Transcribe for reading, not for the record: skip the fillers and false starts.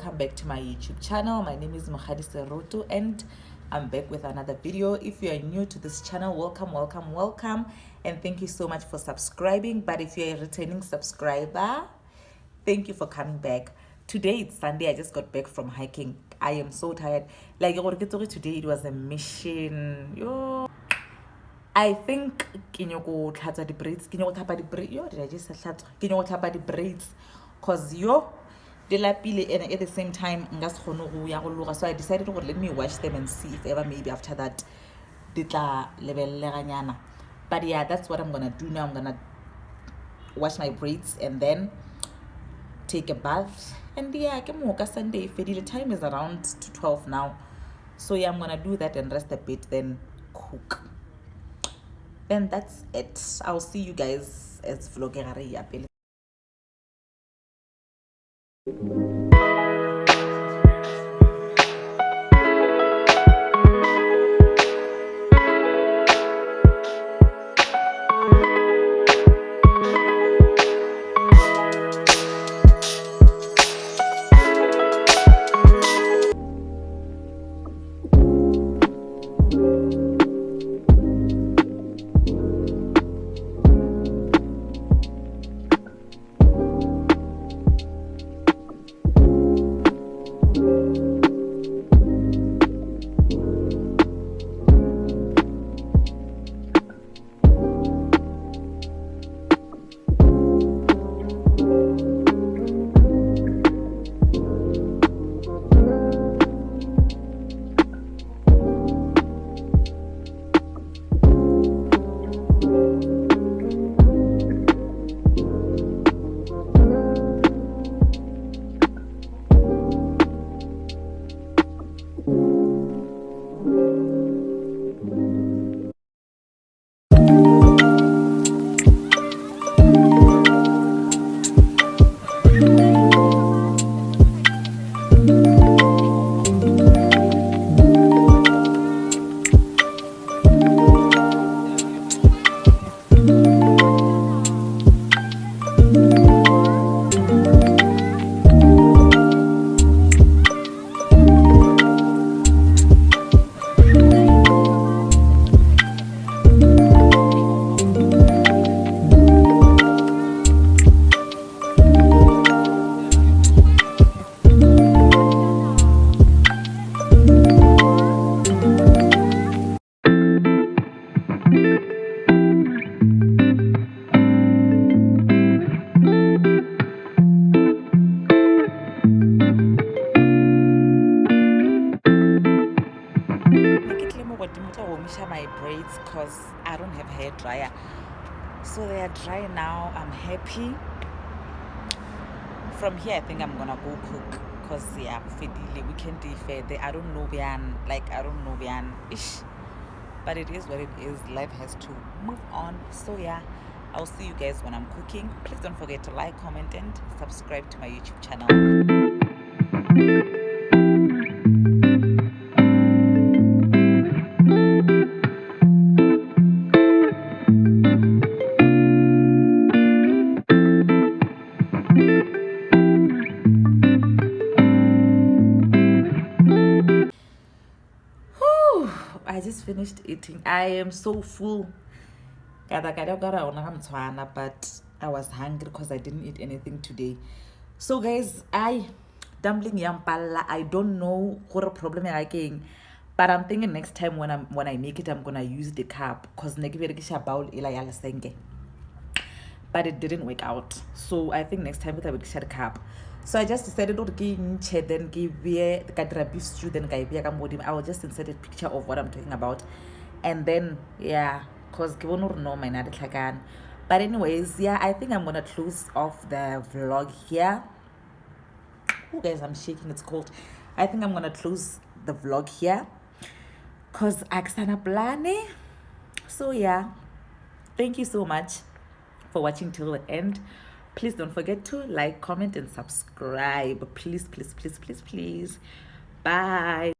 welcome back to my YouTube channel. My name is Mohadi Seroto and I'm back with another video. If you are new to this channel, welcome, and thank you so much for subscribing. But if you're a returning subscriber, thank you for coming back. Today it's Sunday. I just got back from hiking. I am so tired. Like today it was a mission. Yo, I think did I just the braids? Cause de la pile, and at the same time so I decided to let me watch them and see if ever maybe after that but yeah, that's what I'm gonna do now. I'm gonna wash my braids and then take a bath, and yeah, Sunday. The time is around 12 now, so yeah, I'm gonna do that and rest a bit, then cook. Then that's it. I'll see you guys as vlogger. My braids because I don't have hair dryer, so they are dry now. I'm happy. From here I think I'm gonna go cook because yeah, we can defer. I don't know ish, but it is what it is. Life has to move on. So yeah, I'll see you guys when I'm cooking. Please don't forget to like, comment, and subscribe to my YouTube channel. I just finished eating. I am so full. But I was hungry because I didn't eat anything today. So guys, dumpling yampala. I don't know what a problem again, but I'm thinking next time when I make it, I'm gonna use the cup because but it didn't work out. So I think next time I will share the cup. So I just decided to then give the beef stew, then I will just insert a picture of what I'm talking about. And then yeah, because but anyways, yeah, I think I'm gonna close off the vlog here. Oh guys, I'm shaking, it's cold. I think I'm gonna close the vlog here because aksana plane. So yeah, thank you so much for watching till the end. Please don't forget to like, comment, and subscribe. Please. Bye.